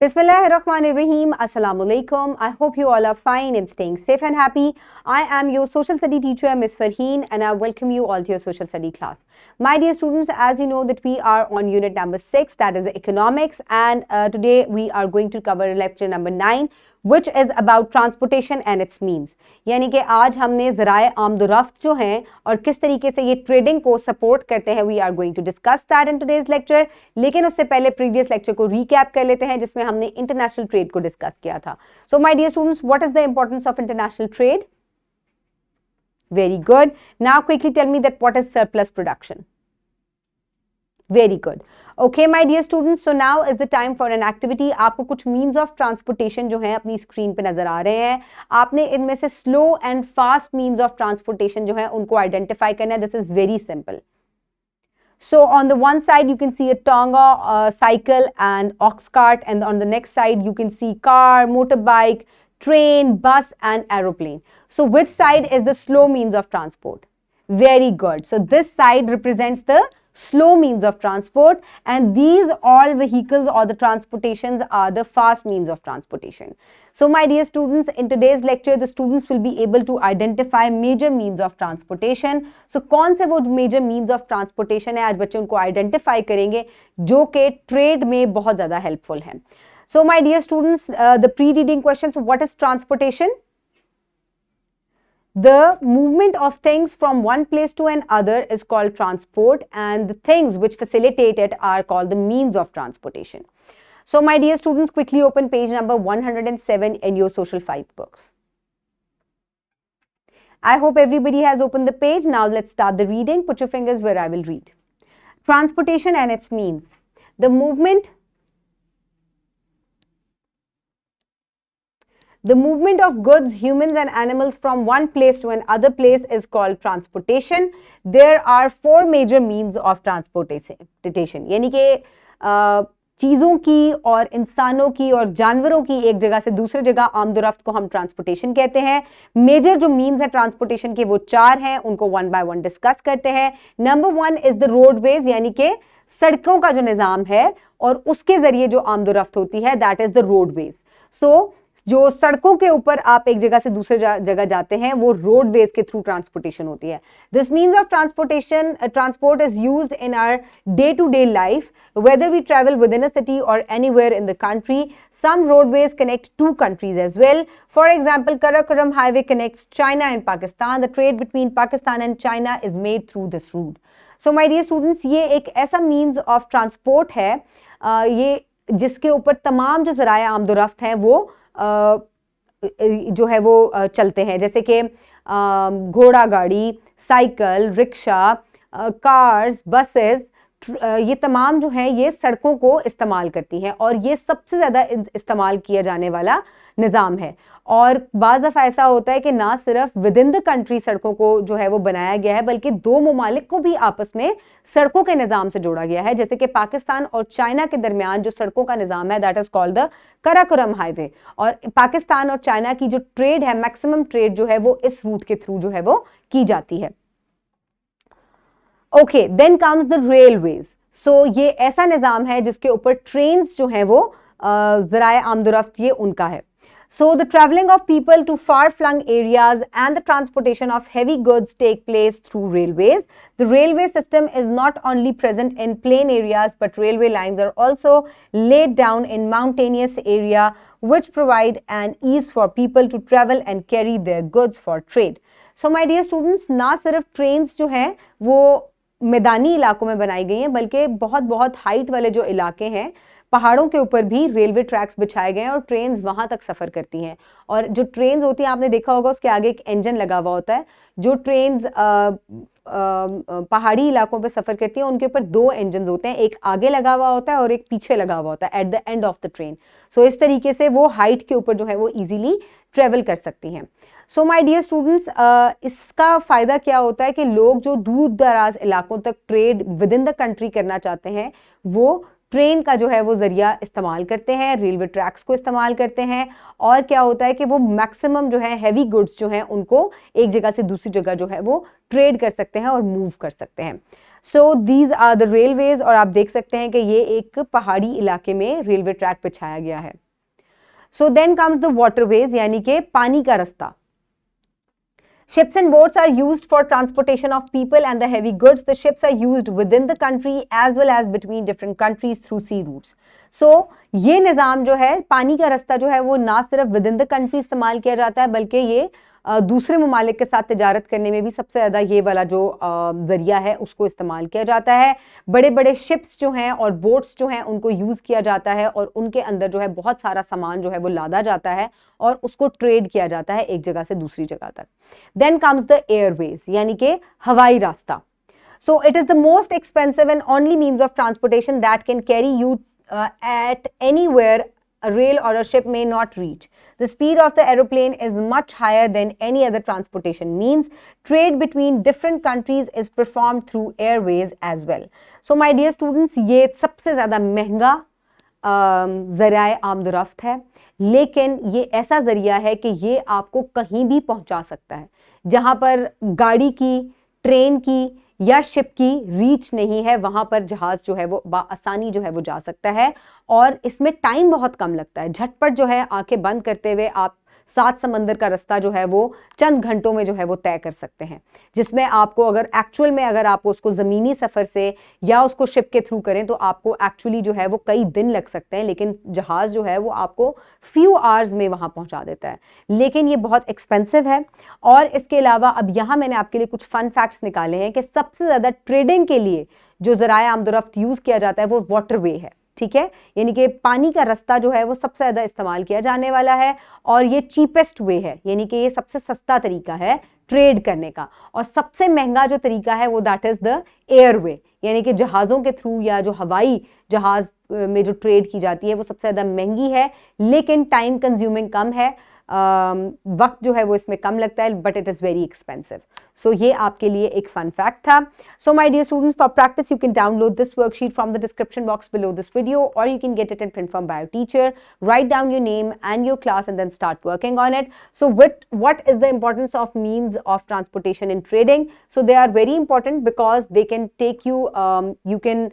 Bismillahirrahmanirrahim. Assalamu alaikum. I hope you all are fine and staying safe and happy. I am your social study teacher, Ms. Farheen, and I welcome you all to your social study class. My dear students, as you know that we are on unit number 6, that is the economics, and today we are going to cover lecture number 9, which is about transportation and its means. यानी कि आज हमने ज़राए आमदोरफ्त जो हैं और किस तरीके से ये ट्रेडिंग को सपोर्ट करते हैं, we are going to discuss that in today's lecture. लेकिन उससे पहले प्रीवियस लेक्चर को रीकैप कर लेते हैं जिसमें हमने इंटरनेशनल ट्रेड को डिस्कस किया था. So my dear students, what is the importance of international trade? Very good. Now quickly tell me that what is surplus production? Very good. Okay, my dear students. So now is the time for an activity. आपको कुछ means of transportation जो है अपनी screen पे नजर आ रहे हैं. आपने इनमें से slow and fast means of transportation जो है उनको identify करना है. This is very simple. So on the one side you can see a tonga, cycle and ox cart, and on the next side you can see car, motorbike, train, bus and aeroplane. So which side is the slow means of transport? Very good. So this side represents the slow means of transport, and these all vehicles or the transportations are the fast means of transportation. So my dear students, in today's lecture the students will be able to identify major means of transportation. So कौन से वो major means of transportation है आज बच्चे उनको identify करेंगे जो कि trade में बहुत ज़्यादा helpful है. So my dear students, the pre-reading questions, what is transportation? The movement of things from one place to another is called transport, and the things which facilitate it are called the means of transportation. So my dear students, quickly open page number 107 in your social 5 books. I hope everybody has opened the page. Now let's start the reading. Put your fingers where I will read. Transportation and its means. The movement of goods, humans and animals from one place to another place is called transportation. There are 4 major means of transportation. यानी कि चीज़ों की और इंसानों की और जानवरों की एक जगह से दूसरी जगह आमदोरफ्त को हम ट्रांसपोर्टेशन कहते हैं. मेजर जो मीन्स है ट्रांसपोर्टेशन के वो 4 हैं, उनको वन बाय वन डिस्कस करते हैं. नंबर 1 इज द रोडवेज, यानी कि सड़कों का जो निज़ाम है और उसके जरिए जो आमदोरफ्त होती है, दैट इज द रोडवेज. सो जो सड़कों के ऊपर आप एक जगह से दूसरी जगह जाते हैं वो रोडवेज के थ्रू ट्रांसपोर्टेशन होती है. This means of transportation transport is used in our day to day life, whether we travel within a city or anywhere in the country. Some roadways connect 2 countries as well. For example, Karakoram Highway connects China and Pakistan. The trade between Pakistan and China is made through this route. So my dear students, ये एक ऐसा means of transport है ये जिसके ऊपर तमाम जो ज़राए आमदोरफ्त हैं वो जो है वो चलते हैं, जैसे कि घोड़ा गाड़ी, साइकिल, रिक्शा, कार्स, बसेस, ये तमाम जो हैं ये सड़कों को इस्तेमाल करती हैं और ये सबसे ज़्यादा इस्तेमाल किया जाने वाला निज़ाम है. और बाज़ दफ़ा ऐसा होता है कि ना सिर्फ विद इन द कंट्री सड़कों को जो है वो बनाया गया है, बल्कि 2 ममालिक को भी आपस में सड़कों के निज़ाम से जोड़ा गया है. जैसे कि पाकिस्तान और चाइना के दरमियान जो सड़कों का निज़ाम है, that is called the Karakoram highway. और पाकिस्तान और चाइना की जो ट्रेड है, मैक्सिमम ट्रेड जो है वो इस रूट के थ्रू जो है वो की जाती है. Okay, then comes the railways. सो ये ऐसा निज़ाम है जिसके ऊपर ट्रेन्स जो हैं वो ज़राए आमदोरफ्त ये उनका है. So the traveling of people to far-flung areas and the transportation of heavy goods take place through railways. The railway system is not only present in plain areas, but railway lines are also laid down in mountainous area, which provide an ease for people to travel and carry their goods for trade. So my dear students, ना सिर्फ trains जो हैं वो मैदानी इलाकों में बनाई गई हैं, बल्कि बहुत हाइट वाले जो इलाके हैं पहाड़ों के ऊपर भी रेलवे ट्रैक्स बिछाए गए हैं और ट्रेन्स वहां तक सफर करती हैं. और जो ट्रेन्स होती हैं आपने देखा होगा उसके आगे एक इंजन लगा हुआ होता है. जो ट्रेन्स पहाड़ी इलाकों पे सफर करती हैं उनके ऊपर 2 इंजन होते हैं, एक आगे लगा हुआ होता है और एक पीछे लगा हुआ होता है at the end of the train. So इस तरीके से वो हाइट के ऊपर जो है वो इजीली ट्रेवल कर सकती हैं. सो माय डियर स्टूडेंट्स, इसका फ़ायदा क्या होता है कि लोग जो दूर दराज इलाकों तक trade with in the country करना चाहते हैं वो ट्रेन का जो है वो ज़रिया इस्तेमाल करते हैं, रेलवे ट्रैक्स को इस्तेमाल करते हैं. और क्या होता है कि वो मैक्सिमम जो है हैवी गुड्स जो हैं उनको एक जगह से दूसरी जगह जो है वो ट्रेड कर सकते हैं और मूव कर सकते हैं. So these are the railways, और आप देख सकते हैं कि ये एक पहाड़ी इलाके में रेलवे ट्रैक बिछाया गया है. So then comes the waterways, यानी कि पानी का रास्ता. Ships and boats are used for transportation of people and the heavy goods. The ships are used within the country as well as between different countries through sea routes. So, ये निज़ाम जो है, पानी का रास्ता जो है वो ना सिर्फ within the country इस्तेमाल किया जाता है, बल्कि ये दूसरे ममालिक के साथ तिजारत करने में भी सबसे ज़्यादा ये वाला जो ज़रिया है उसको इस्तेमाल किया जाता है. बड़े बड़े शिप्स जो हैं और बोट्स जो हैं उनको यूज़ किया जाता है और उनके अंदर जो है बहुत सारा सामान जो है वो लादा जाता है और उसको ट्रेड किया जाता है एक जगह से दूसरी जगह तक. देन कम्स द एयरवेज, यानी कि हवाई रास्ता. So it is the most expensive and only means of transportation that can carry you at anywhere a rail or a ship may not reach. The speed of the aeroplane is much higher than any other transportation means. Trade between different countries is performed through airways as well. So my dear students, ये सबसे ज़्यादा महंगा ज़रिया आमदोरफ्त है, लेकिन ये ऐसा ज़रिया है कि ये आपको कहीं भी पहुंचा सकता है जहां पर गाड़ी की, ट्रेन की या शिप की रीच नहीं है, वहां पर जहाज जो है वो आसानी जो है वो जा सकता है और इसमें टाइम बहुत कम लगता है. झटपट जो है आंखें बंद करते हुए आप 7 समंदर का रास्ता जो है वो चंद घंटों में जो है वो तय कर सकते हैं, जिसमें आपको अगर एक्चुअल में अगर आप उसको ज़मीनी सफ़र से या उसको शिप के थ्रू करें तो आपको एक्चुअली जो है वो कई दिन लग सकते हैं, लेकिन जहाज़ जो है वो आपको फ्यू आवर्स में वहाँ पहुँचा देता है. लेकिन ये बहुत एक्सपेंसिव है. और इसके अलावा अब यहाँ मैंने आपके लिए कुछ फ़न फैक्ट्स निकाले हैं कि सबसे ज़्यादा ट्रेडिंग के लिए जो ज़राए आमदोरफ्त यूज़ किया जाता है वो वाटरवे है. ठीक है, यानी कि पानी का रास्ता जो है वो सबसे ज़्यादा इस्तेमाल किया जाने वाला है और ये चीपेस्ट वे है, यानी कि ये सबसे सस्ता तरीका है ट्रेड करने का. और सबसे महंगा जो तरीका है वो दैट इज़ द एयरवे, यानी कि जहाज़ों के थ्रू या जो हवाई जहाज़ में जो ट्रेड की जाती है वो सबसे ज़्यादा महंगी है, लेकिन टाइम कंज्यूमिंग कम है, वक्त जो है वो इसमें कम लगता है, but it is very expensive. So ये आपके लिए एक फन फैक्ट था. So my dear students, for practice you can download this worksheet from the description box below this video और you can get it in print form by your teacher. Write down your name and your class and then start working on it. So what is the importance of means of transportation in trading? So they are very important because they can take you, you can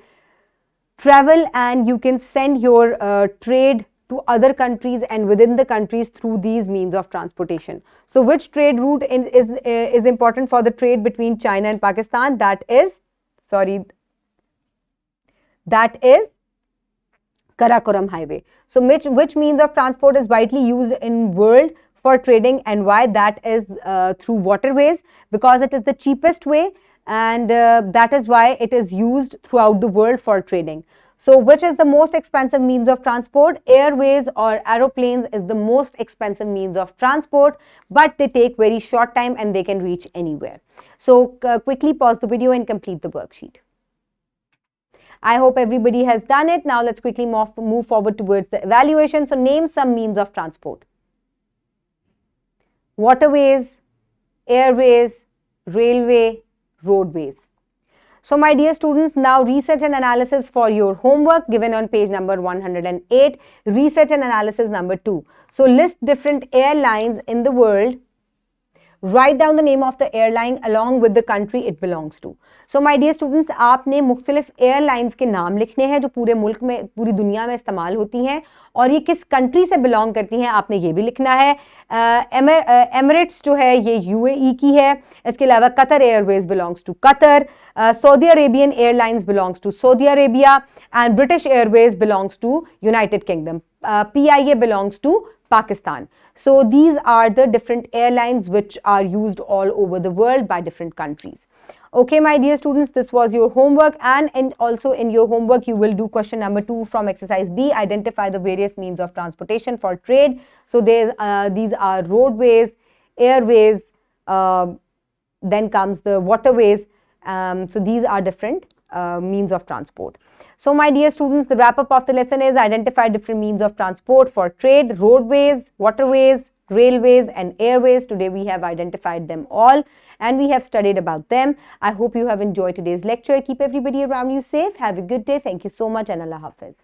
travel and you can send your trade to other countries and within the countries through these means of transportation. So which trade route is important for the trade between China and Pakistan? That is Karakoram Highway. So which means of transport is widely used in world for trading and why? That is through waterways, because it is the cheapest way and that is why it is used throughout the world for trading. So which is the most expensive means of transport? Airways or aeroplanes is the most expensive means of transport, but they take very short time and they can reach anywhere. So quickly pause the video and complete the worksheet. I hope everybody has done it. Now let's quickly move forward towards the evaluation. So name some means of transport. Waterways, airways, railway, roadways. So my dear students, now research and analysis for your homework given on page number 108, research and analysis number 2. So list different airlines in the world. Write down the name of the airline along with the country it belongs to. So my dear students, आपने मुख्तलिफ airlines के नाम लिखने हैं जो पूरे मुल्क में, पूरी दुनिया में इस्तेमाल होती हैं और ये किस कंट्री से बिलोंग करती हैं आपने ये भी लिखना है. एमिरेट्स जो है ये यूएई की है. इसके अलावा Qatar Airways belongs to Qatar, Saudi Arabian Airlines belongs to Saudi Arabia and British Airways belongs to United Kingdom. PIA belongs to Pakistan. So these are the different airlines which are used all over the world by different countries. Okay, my dear students, this was your homework, and also in your homework you will do question number 2 from exercise B. Identify the various means of transportation for trade. So these are roadways, airways, then comes the waterways. So these are different means of transport. So my dear students, the wrap up of the lesson is identify different means of transport for trade: roadways, waterways, railways and airways. Today we have identified them all and we have studied about them. I hope you have enjoyed today's lecture. Keep everybody around you safe. Have a good day. Thank you so much and Allah Hafiz.